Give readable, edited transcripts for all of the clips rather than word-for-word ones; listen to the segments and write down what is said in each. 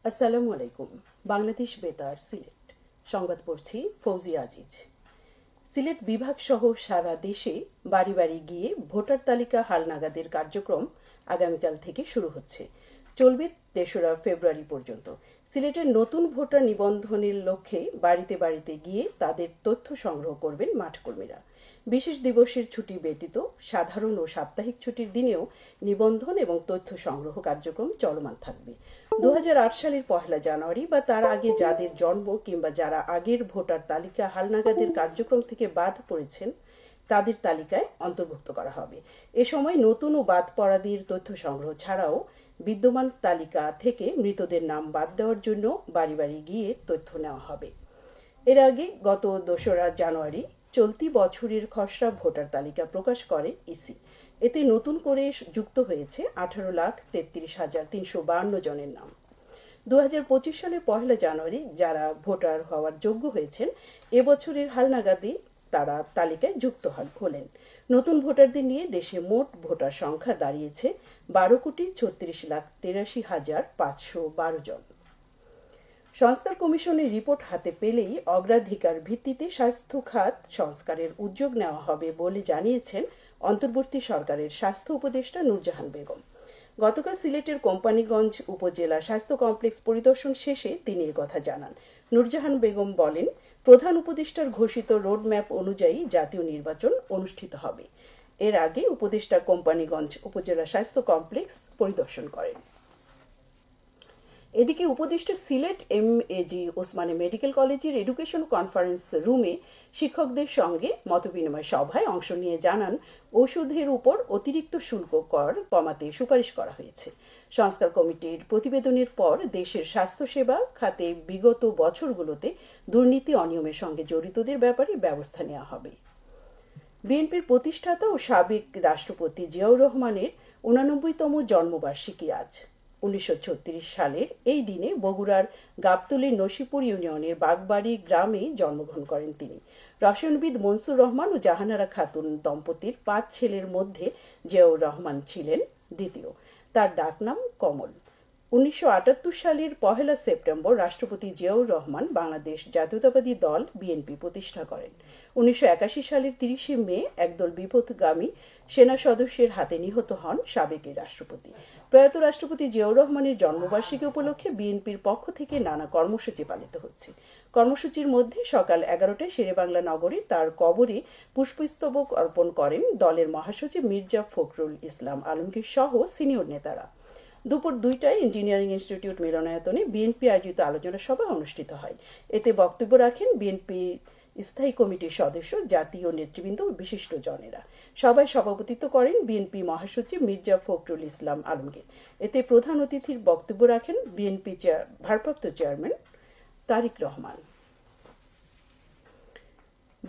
আসসালামু আলাইকুম। বাংলাদেশ বেতার সিলেট সংবাদ পড়ছি ফৌজিয়া আজিজ। সিলেট বিভাগ সহ সারা দেশে বাড়ি বাড়ি গিয়ে ভোটার তালিকা হালনাগাদের কার্যক্রম আগামীকাল থেকে শুরু হচ্ছে, চলবে ৩রা ফেব্রুয়ারি পর্যন্ত। সিলেটের নতুন ভোটার নিবন্ধনের লক্ষ্যে বাড়িতে বাড়িতে গিয়ে তাদের তথ্য সংগ্রহ করবেন মাঠকর্মীরা। বিশেষ দিবসের ছুটি ব্যতীত সাধারণ ও সাপ্তাহিক ছুটির দিনেও নিবন্ধন এবং তথ্য সংগ্রহ কার্যক্রম চলমান থাকবে। ২০০৮ সালের ১লা জানুয়ারি বা তার আগে যাদের জন্ম কিংবা যারা আগের ভোটার তালিকা হালনাগাদের কার্যক্রম থেকে বাদ পড়েছেন তাদের তালিকায় অন্তর্ভুক্ত করা হবে। এ সময় নতুন ও বাদ পড়াদের তথ্য সংগ্রহ ছাড়াও বিদ্যমান তালিকা থেকে মৃতদের নাম বাদ দেওয়ার জন্য বাড়ি বাড়ি গিয়ে তথ্য নেওয়া হবে। এর আগে গত ২রা জানুয়ারি চলতি বছরের খসড়া ভোটার তালিকা প্রকাশ করে ইসি। এতে নতুন করে যুক্ত হয়েছে ১৮,৩৩,৩৫২ জনের নাম। ২০২৫ সালের ১লা জানুয়ারি যারা ভোটার হওয়ার যোগ্য হয়েছেন এবছরের হালনাগাদে তারা তালিকায় যুক্ত হলেন। নতুন ভোটারদের নিয়ে দেশে মোট ভোটার সংখ্যা দাঁড়িয়েছে ১২,৩৬,৮৩,৫১২ জন। সংস্কার কমিশনের রিপোর্ট হাতে পেলেই অগ্রাধিকার ভিত্তিতে স্বাস্থ্য খাত সংস্কারের উদ্যোগ নেওয়া হবে বলে জানিয়েছেন অন্তর্বর্তী সরকারের স্বাস্থ্য উপদেষ্টা নূরজাহান বেগম। গতকাল সিলেটের কোম্পানীগঞ্জ উপজেলা স্বাস্থ্য কমপ্লেক্স পরিদর্শন শেষে তিনি কথা জানান। নূরজাহান বেগম বলেন, প্রধান উপদেষ্টার ঘোষিত রোডম্যাপ অনুযায়ী জাতীয় নির্বাচন অনুষ্ঠিত হবে। এর আগে উপদেষ্টা কোম্পানীগঞ্জ উপজেলা স্বাস্থ্য কমপ্লেক্স পরিদর্শন করেন। এদিকে উপদেষ্টা সিলেট এমএজি ওসমানী মেডিকেল কলেজের এডুকেশন কনফারেন্স রুমে শিক্ষকদের সঙ্গে মতবিনিময় সভায় অংশ নিয়ে জানান, ওষুধের উপর অতিরিক্ত শুল্ক কর কমাতে সুপারিশ করা হয়েছে। সংস্কার কমিটির প্রতিবেদনের পর দেশের স্বাস্থ্যসেবা খাতে বিগত বছরগুলোতে দুর্নীতি অনিয়মের সঙ্গে জড়িতদের ব্যাপারে ব্যবস্থা নেওয়া হবে। বিএনপির প্রতিষ্ঠাতা ও সাবেক রাষ্ট্রপতি জিয়াউর রহমানের ৮৯তম জন্মবার্ষিকী আজ। ১৯৩৬ সালের এই দিনে বগুড়ার গাবতলীর নসিপুর ইউনিয়নের বাগবাড়ি গ্রামে জন্মগ্রহণ করেন তিনি। রসায়নবিদ মনসুর রহমান ও জাহানারা খাতুন দম্পতির ৫ ছেলের মধ্যে জিয়াউর রহমান ছিলেন দ্বিতীয়। তার ডাকনাম কমল। ১৯৭৮ সালের ১লা সেপ্টেম্বর রাষ্ট্রপতি জিয়াউর রহমান বাংলাদেশ জাতীয়তাবাদী দল বিএনপি প্রতিষ্ঠা করেন। ১৯৮১ সালের ৩০শে মে একদল বিপথগামী সেনা সদস্যের হাতে নিহত হন সাবেক রাষ্ট্রপতি। প্রয়াত রাষ্ট্রপতি জিয়াউর রহমানের জন্মবার্ষিকী উপলক্ষে বিএনপির পক্ষ থেকে নানা কর্মসূচি পালিত হচ্ছে। কর্মসূচির মধ্যে সকাল ১১টায় শেরেবাংলা নগরে তার কবরে পুষ্পস্তবক অর্পণ করেন দলের মহাসচিব মির্জা ফখরুল ইসলাম আলমগীর সহ সিনিয়র নেতারা। দুপুর ২টায় ইঞ্জিনিয়ারিং ইনস্টিটিউট মিলনায়তনে বিএনপি আয়োজিত আলোচনা সভা অনুষ্ঠিত হয়। এতে বক্তব্য রাখেন বিএনপি স্থায়ী কমিটির সদস্য, জাতীয় নেতৃবৃন্দ ও বিশিষ্ট জনেরা। সভায় সভাপতিত্ব করেন বিএনপি মহাসচিব মির্জা ফখরুল ইসলাম আলমগীর। এতে প্রধান অতিথির বক্তব্য রাখেন বিএনপি ভারপ্রাপ্ত চেয়ারম্যান তারিক রহমান।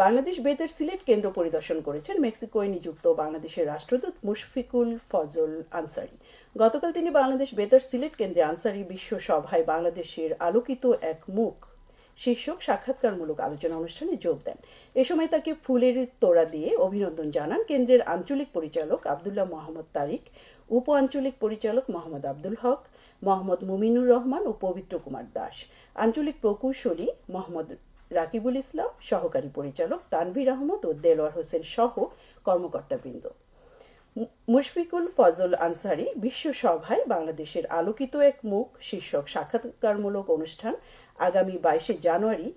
বাংলাদেশ বেতার সিলেট কেন্দ্র পরিদর্শন করেছেন মেক্সিকোয় নিযুক্ত বাংলাদেশের রাষ্ট্রদূত মুশফিকুল ফজল আনসারী। গতকাল তিনি বাংলাদেশ বেতার সিলেট কেন্দ্রে আনসারী বিশ্ব সভায় বাংলাদেশের আলোকিত এক মুখ শীর্ষক সাক্ষাৎকারমূলক আলোচনা অনুষ্ঠানে যোগ দেন। এ সময় তাকে ফুলের তোড়া দিয়ে অভিনন্দন জানান কেন্দ্রের আঞ্চলিক পরিচালক আব্দুল্লাহ মোহাম্মদ তারিক, উপ আঞ্চলিক পরিচালক মোহাম্মদ আব্দুল হক, মোহাম্মদ মুমিনুর রহমান ও পবিত্র কুমার দাস, আঞ্চলিক প্রকৌশলী মোহাম্মদ রাকিবুল ইসলাম, সহকারী পরিচালক তানভীর আহমদ ও দেলোয়ার হোসেন সহ কর্মকর্তাবৃন্দ। মুশফিকুল ফজল আনসারী বিশ্ব সভায় বাংলাদেশের আলোকিত এক মুখ শীর্ষক সাক্ষাৎকারমূলক অনুষ্ঠান আগামী ২২শে জানুয়ারি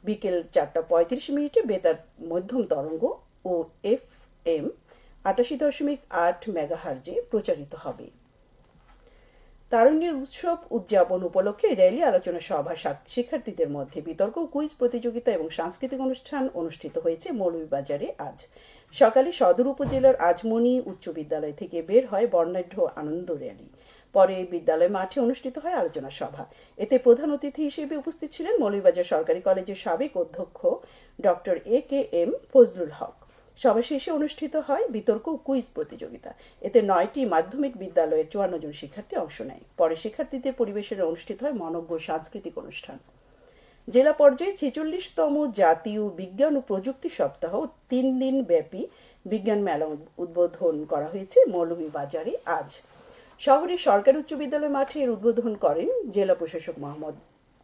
বিকেল ৪টা৩৫ বেতার মধ্যম তরঙ্গ ও FM ৮৮.৮ মেগাহার্জে প্রচারিত হবে। তারুণ্যের উৎসব উদযাপন উপলক্ষে র্যালি, আলোচনা সভা, শিক্ষার্থীদের মধ্যে বিতর্ক, কুইজ প্রতিযোগিতা এবং সাংস্কৃতিক অনুষ্ঠান অনুষ্ঠিত হয়েছে মৌলভীবাজারে আজ। সকালে সদর উপজেলার আজমনি উচ্চ বিদ্যালয় থেকে বের হয় বর্ণাঢ্য আনন্দ র্যালি। পরে বিদ্যালয় মাঠে অনুষ্ঠিত হয় আলোচনা সভা। এতে প্রধান অতিথি হিসেবে উপস্থিত ছিলেন মৌলভীবাজার সরকারি কলেজের সাবেক অধ্যক্ষ ডক্টর AKM ফজলুল হক। সভা শেষে অনুষ্ঠিত হয় বিতর্ক ও কুইজ প্রতিযোগিতা। এতে ৯টি মাধ্যমিক বিদ্যালয়ের ৫৪ জন শিক্ষার্থী অংশ নেয়। পরে শিক্ষার্থীদের পরিবেশনে অনুষ্ঠিত হয় মনোজ্ঞ সাংস্কৃতিক অনুষ্ঠান। জেলা পর্যায়ে ৪৬তম জাতীয় বিজ্ঞান ও প্রযুক্তি সপ্তাহ ৩ দিন ব্যাপী বিজ্ঞান মেলা উদ্বোধন করা হয়েছে মৌলভীবাজারে আজ। শহরের সরকারি উচ্চ বিদ্যালয় মাঠে এর উদ্বোধন করেন জেলা প্রশাসক মোহাম্মদ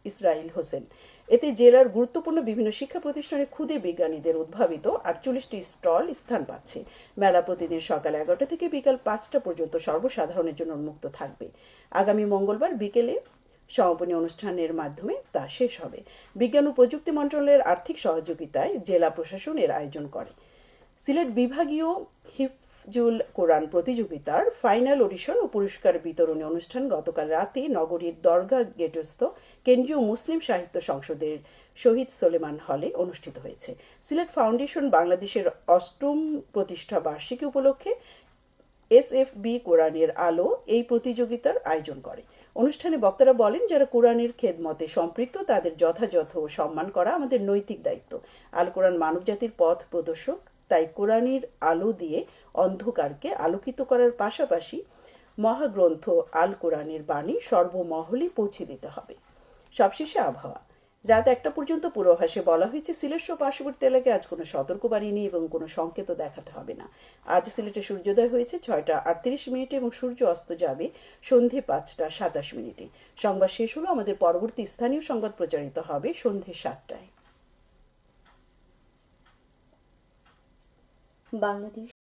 ইসরাইল হোসেন। এতে জেলার গুরুত্বপূর্ণ বিভিন্ন শিক্ষা প্রতিষ্ঠানের ক্ষুদে বিজ্ঞানীদের উদ্ভাবিত 48টি স্টল স্থান পাচ্ছে। মেলা প্রতিদিন সকাল 11টা থেকে বিকাল 5টা পর্যন্ত সর্বসাধারণের জন্য উন্মুক্ত থাকবে। আগামী মঙ্গলবার বিকেলে সমাপনী অনুষ্ঠানের মাধ্যমে তা শেষ হবে। বিজ্ঞান ও প্রযুক্তি মন্ত্রণালয়ের আর্থিক সহযোগিতায় জেলা প্রশাসন এর আয়োজন করে। সিলেট বিভাগীয় হিফজুল কোরআন প্রতিযোগিতার ফাইনাল অডিশন ও পুরস্কার বিতরণী অনুষ্ঠান গতকাল রাতে নগরীর দরগা গেটস্থ কেন্দ্রীয় মুসলিম সাহিত্য সংসদের শহীদ সোলেমান হলে অনুষ্ঠিত হয়েছে। সিলেট ফাউন্ডেশন বাংলাদেশের 8ম প্রতিষ্ঠা বার্ষিকী উপলক্ষে এসএফবি কোরআনের আলো এই প্রতিযোগিতার আয়োজন করে। অনুষ্ঠানে বক্তারা বলেন, যারা কোরআনের খেদমতে সম্পৃক্ত তাদের যথাযথ সম্মান করা আমাদের নৈতিক দায়িত্ব। আল কোরআন মানবজাতির পথ প্রদর্শক, তাই কোরআনের আলো দিয়ে অন্ধকারকে আলোকিত করার পাশাপাশি মহাগ্রন্থ আল কোরআনের বাণী সর্বমহলে পৌঁছে দিতে হবে। সবশেষে আবহাওয়া। রাত 1টা পর্যন্ত পূর্বাভাসে বলা হয়েছে সিলেট সহ পার্শ্ববর্তী এলাকায় আজ কোনো সতর্কবাণী নেই এবং কোনো সংকেতও দেখাতে হবে না। আজ সিলেটে সূর্যোদয় হয়েছে 6টা 38 মিনিটে এবং সূর্য অস্ত যাবে সন্ধে 5টা 27 মিনিটে। সংবাদ শেষ হলো। আমাদের পরবর্তী স্থানীয় সংবাদ প্রচারিত হবে সন্ধে 7টায়। বাংলাদেশ